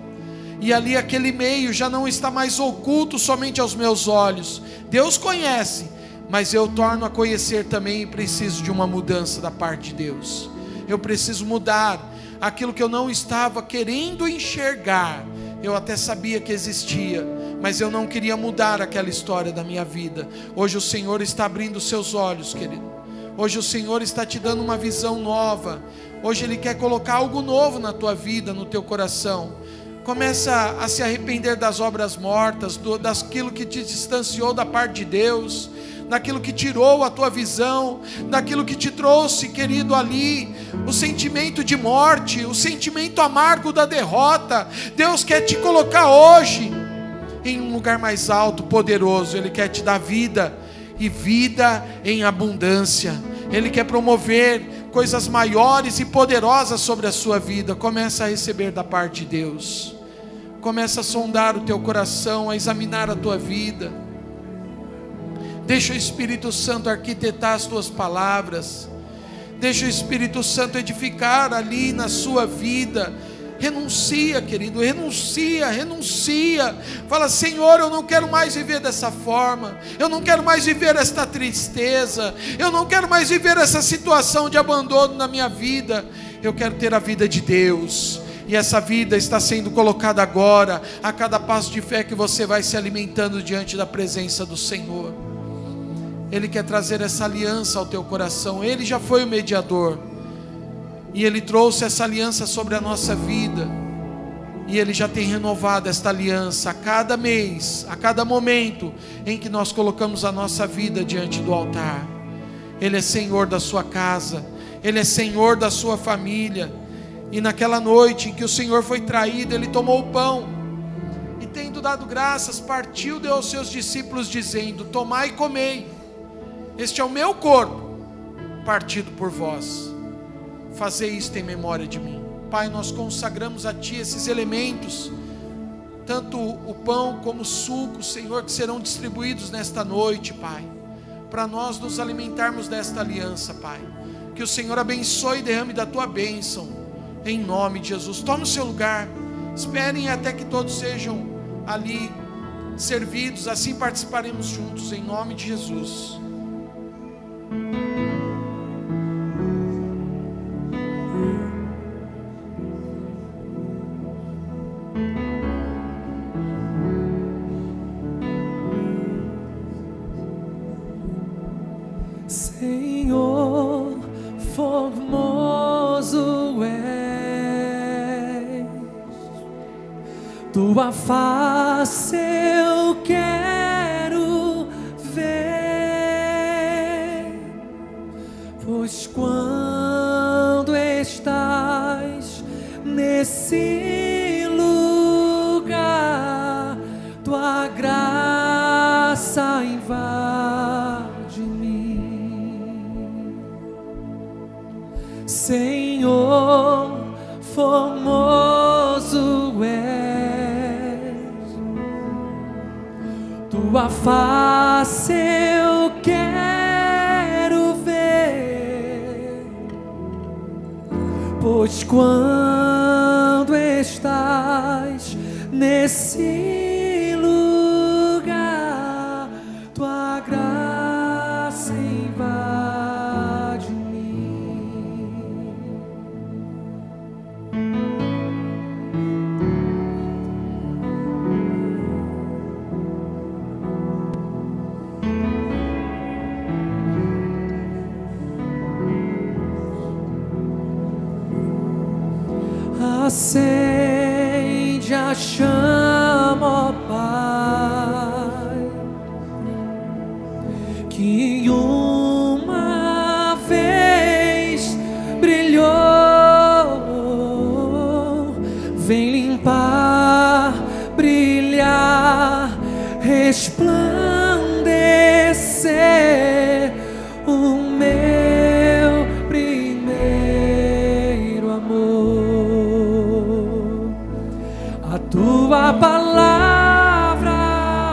A: E ali aquele meio já não está mais oculto somente aos meus olhos. Deus conhece, mas eu torno a conhecer também, e preciso de uma mudança da parte de Deus. Eu preciso mudar aquilo que eu não estava querendo enxergar. Eu até sabia que existia, mas eu não queria mudar aquela história da minha vida. Hoje o Senhor está abrindo os seus olhos, querido. Hoje o Senhor está te dando uma visão nova. Hoje Ele quer colocar algo novo na tua vida, no teu coração. Começa a se arrepender das obras mortas, daquilo que te distanciou da parte de Deus, daquilo que tirou a tua visão, daquilo que te trouxe, querido, ali, o sentimento de morte, o sentimento amargo da derrota. Deus quer te colocar hoje em um lugar mais alto, poderoso. Ele quer te dar vida, e vida em abundância. Ele quer promover coisas maiores e poderosas sobre a sua vida. Começa a receber da parte de Deus. Começa a sondar o teu coração, a examinar a tua vida. Deixa o Espírito Santo arquitetar as tuas palavras. Deixa o Espírito Santo edificar ali na sua vida. Renuncia, querido, renuncia. Fala: Senhor, eu não quero mais viver dessa forma. Eu não quero mais viver esta tristeza. Eu não quero mais viver essa situação de abandono na minha vida. Eu quero ter a vida de Deus. E essa vida está sendo colocada agora, a cada passo de fé que você vai se alimentando diante da presença do Senhor. Ele quer trazer essa aliança ao teu coração. Ele já foi o mediador, e Ele trouxe essa aliança sobre a nossa vida, e Ele já tem renovado esta aliança a cada mês, a cada momento em que nós colocamos a nossa vida diante do altar. Ele é Senhor da sua casa, Ele é Senhor da sua família. E naquela noite em que o Senhor foi traído, Ele tomou o pão, e tendo dado graças, partiu, deu aos seus discípulos, dizendo: tomai e comei, este é o meu corpo, partido por vós. Fazei isto em memória de mim. Pai, nós consagramos a Ti esses elementos, tanto o pão como o suco, Senhor, que serão distribuídos nesta noite, Pai, para nós nos alimentarmos desta aliança, Pai. Que o Senhor abençoe e derrame da Tua bênção, em nome de Jesus. Tome o seu lugar, esperem até que todos sejam ali servidos, assim participaremos juntos, em nome de Jesus.
B: Senhor, formoso és, tua face eu quero ver, pois quando estás nesse lugar, tua graça invade-me. Senhor, formoso és, tua face eu quero ver, pois quando estás nesse lugar, tua graça invade-me. Acende a chama, ó Pai, que uma vez brilhou. Vem limpar, brilhar, resplandecer o meu primeiro amor. A tua palavra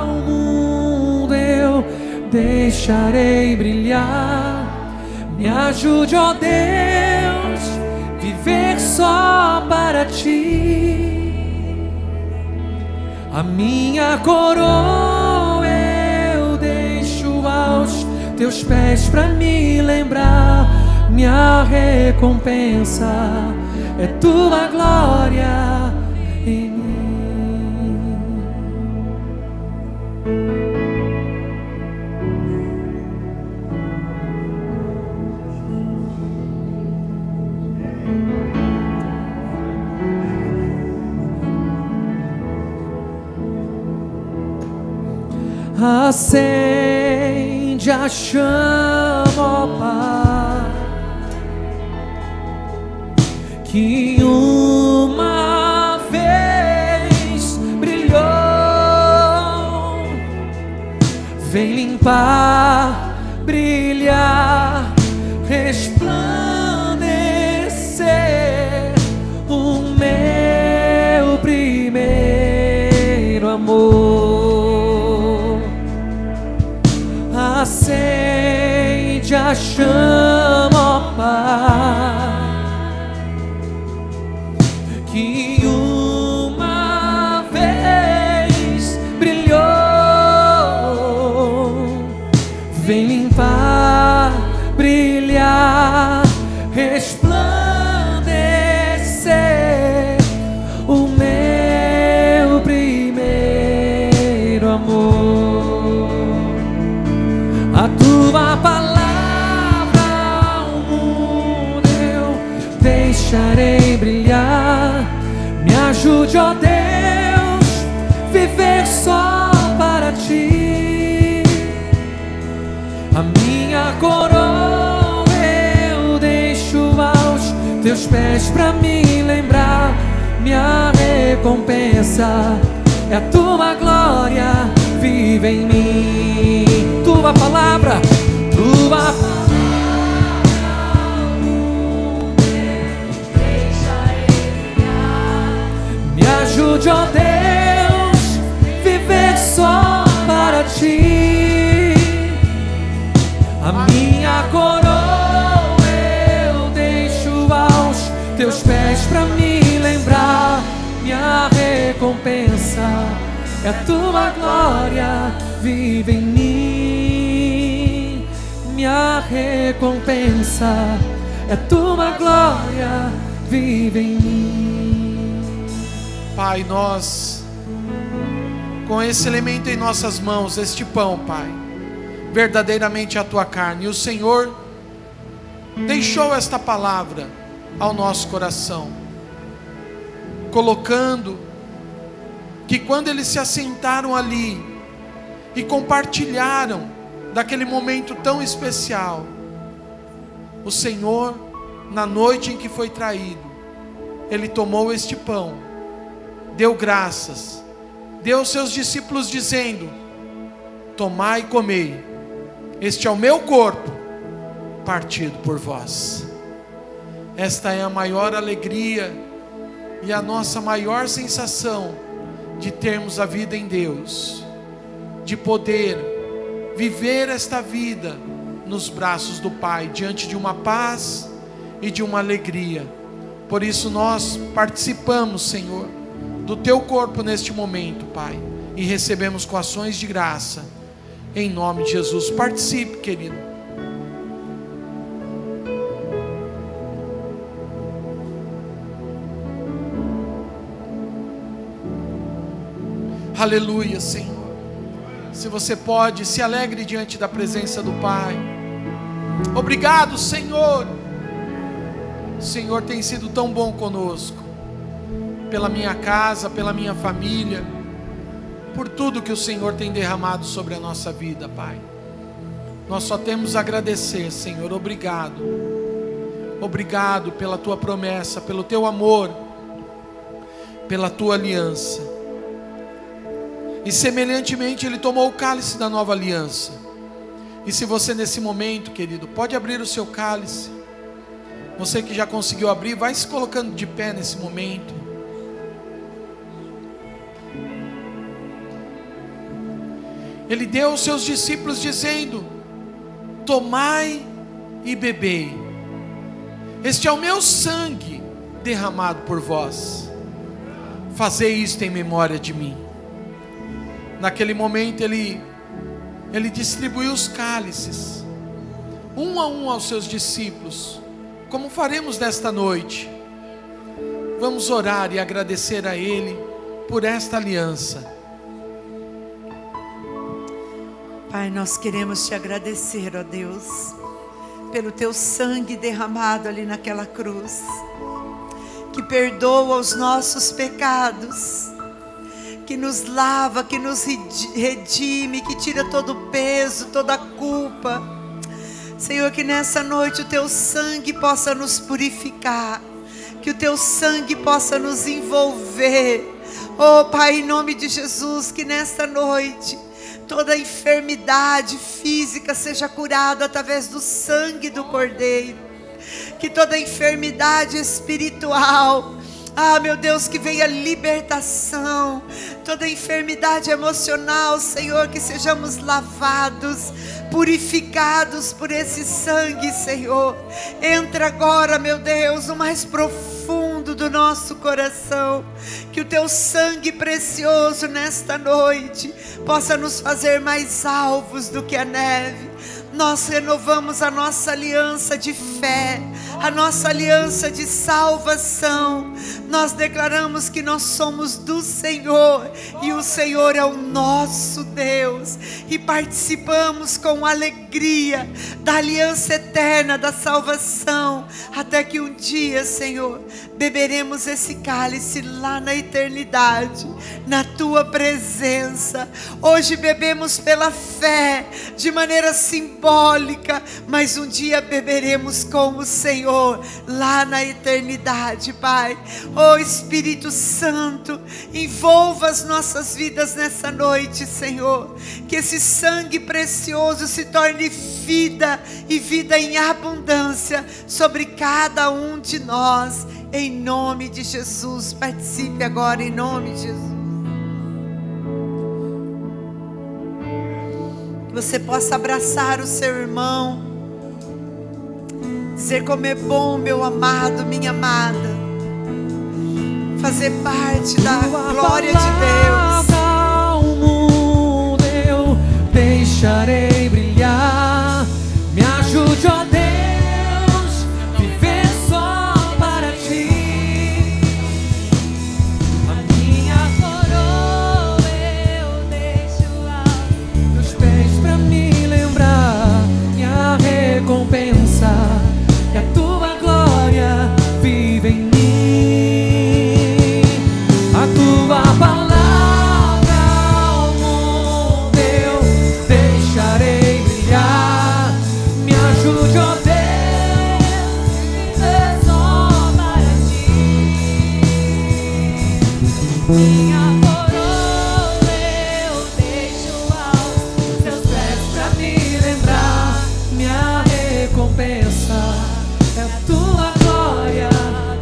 B: ao mundo eu deixarei brilhar, Me ajude, ó Deus, viver só para ti. A minha coroa eu deixo aos teus pés para me lembrar. Minha recompensa é tua glória em mim. Acende a chama, ó Pai, que uma vez brilhou. Vem limpar, brilhar, resplandecer o meu primeiro amor. Acende a chama, ó Pai, que uma vez brilhou. Vem limpar, brilhar, resplandecer o meu primeiro amor. A tua palavra ao mundo eu deixarei brilhar. Me ajude, ó Deus, viver só para ti. A minha coroa eu deixo aos teus pés para me lembrar. Minha recompensa é a tua glória, vive em mim. Tua palavra, tua palavra, me ajude, ó Deus, viver só para ti. A minha coroa eu deixo aos teus pés para me lembrar. Minha recompensa é a tua glória, vive em mim. Minha recompensa é a tua glória, vive em mim.
A: Pai, nós, com esse elemento em nossas mãos, este pão, Pai, verdadeiramente a tua carne, e o Senhor deixou esta palavra ao nosso coração, colocando que quando eles se assentaram ali e compartilharam daquele momento tão especial, o Senhor, na noite em que foi traído, Ele tomou este pão, deu graças, deu aos seus discípulos dizendo: tomai e comei, este é o meu corpo, partido por vós. Esta é a maior alegria e a nossa maior sensação de termos a vida em Deus, de poder viver esta vida nos braços do Pai, diante de uma paz e de uma alegria. Por isso nós participamos, Senhor, do teu corpo neste momento, Pai, e recebemos com ações de graça, em nome de Jesus. Participe, querido. Aleluia, Senhor. Se você pode, se alegre diante da presença do Pai. Obrigado, Senhor. O Senhor tem sido tão bom conosco, pela minha casa, pela minha família, por tudo que o Senhor tem derramado sobre a nossa vida, Pai. Nós só temos a agradecer, Senhor. Obrigado. Obrigado pela tua promessa, pelo teu amor, pela tua aliança. E semelhantemente Ele tomou o cálice da nova aliança. E se você nesse momento, querido, pode abrir o seu cálice. Você que já conseguiu abrir, vai se colocando de pé nesse momento. Ele deu aos seus discípulos dizendo: tomai e bebei. Este é o meu sangue derramado por vós. Fazei isto em memória de mim. Naquele momento ele distribuiu os cálices, um a um aos seus discípulos, como faremos nesta noite. Vamos orar e agradecer a Ele por esta aliança.
C: Pai, nós queremos te agradecer, ó Deus, pelo teu sangue derramado ali naquela cruz, que perdoa os nossos pecados, que nos lava, que nos redime, que tira todo o peso, toda a culpa. Senhor, que nessa noite o teu sangue possa nos purificar, que o teu sangue possa nos envolver. Oh Pai, em nome de Jesus, que nesta noite toda enfermidade física seja curada através do sangue do Cordeiro, que toda enfermidade espiritual, meu Deus, que venha libertação, toda enfermidade emocional, Senhor, que sejamos lavados, purificados por esse sangue, Senhor. Entra agora, meu Deus, no mais profundo do nosso coração, que o teu sangue precioso nesta noite possa nos fazer mais alvos do que a neve. Nós renovamos a nossa aliança de fé, a nossa aliança de salvação. Nós declaramos que nós somos do Senhor e o Senhor é o nosso Deus, e participamos com alegria da aliança eterna da salvação, até que um dia, Senhor, beberemos esse cálice lá na eternidade, na tua presença. Hoje bebemos pela fé, de maneira simbólica, mas um dia beberemos com o Senhor lá na eternidade, Pai. Oh Espírito Santo, envolva as nossas vidas nessa noite, Senhor, que esse sangue precioso se torne vida, e vida em abundância sobre cada um de nós, em nome de Jesus. Participe agora em nome de Jesus. Que você possa abraçar o seu irmão, dizer como é bom, meu amado, minha amada, fazer parte da glória de Deus.
B: Ao mundo eu deixarei brilhar. Me ajude, ó Deus, viver só para ti. A minha coroa eu deixo aos teus pés pra me lembrar. Minha recompensa é a tua glória vive em mim. A tua palavra ao mundo eu deixarei brilhar. Me ajude, ó Deus, viver só para ti. Minha coroa eu deixo aos teus pés pra me lembrar. Minha recompensa é a tua glória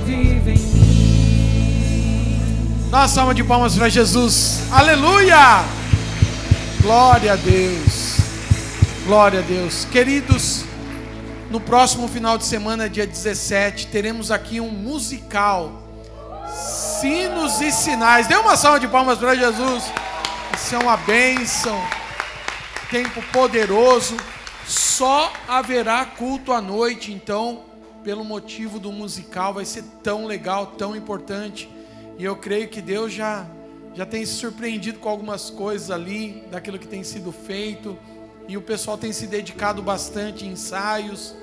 B: vive em mim.
A: Dá uma salva de palmas para Jesus. Aleluia! Glória a Deus. Glória a Deus. Queridos, no próximo final de semana, dia 17, teremos aqui um musical, Sinos e Sinais. Dê uma salva de palmas para Jesus. Isso é uma bênção. Tempo poderoso. Só haverá culto à noite, então, pelo motivo do musical, vai ser tão legal, tão importante. E eu creio que Deus já tem se surpreendido com algumas coisas ali, daquilo que tem sido feito. E o pessoal tem se dedicado bastante em ensaios,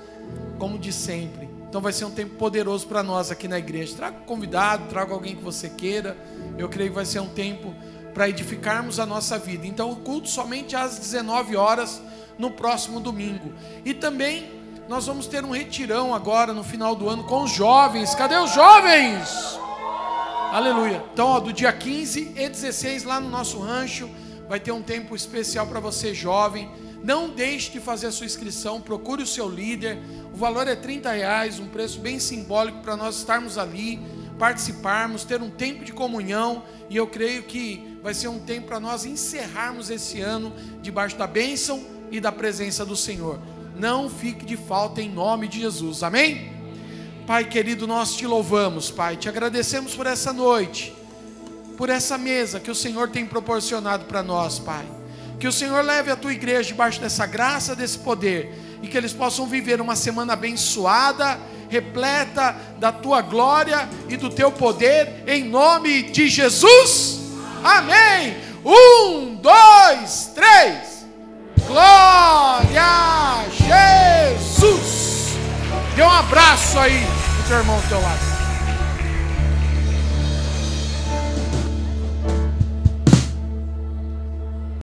A: como de sempre. Então vai ser um tempo poderoso para nós aqui na igreja. Traga um convidado, traga alguém que você queira. Eu creio que vai ser um tempo para edificarmos a nossa vida. Então o culto somente às 19 horas no próximo domingo. E também nós vamos ter um retirão agora no final do ano com os jovens. Cadê os jovens? Aleluia. Então, do dia 15 e 16 lá no nosso rancho, vai ter um tempo especial para você jovem. Não deixe de fazer a sua inscrição, procure o seu líder. O valor é R$30, um preço bem simbólico para nós estarmos ali, participarmos, ter um tempo de comunhão. E eu creio que vai ser um tempo para nós encerrarmos esse ano debaixo da bênção e da presença do Senhor. não fique de falta em nome de Jesus, amém? Pai querido, nós te louvamos, Pai, te agradecemos por essa noite, por essa mesa que o Senhor tem proporcionado para nós, Pai. Que o Senhor leve a tua igreja debaixo dessa graça, desse poder, e que eles possam viver uma semana abençoada, repleta da tua glória e do teu poder, em nome de Jesus, amém. 1, 2, 3, glória a Jesus. Dê um abraço aí no teu irmão ao teu lado.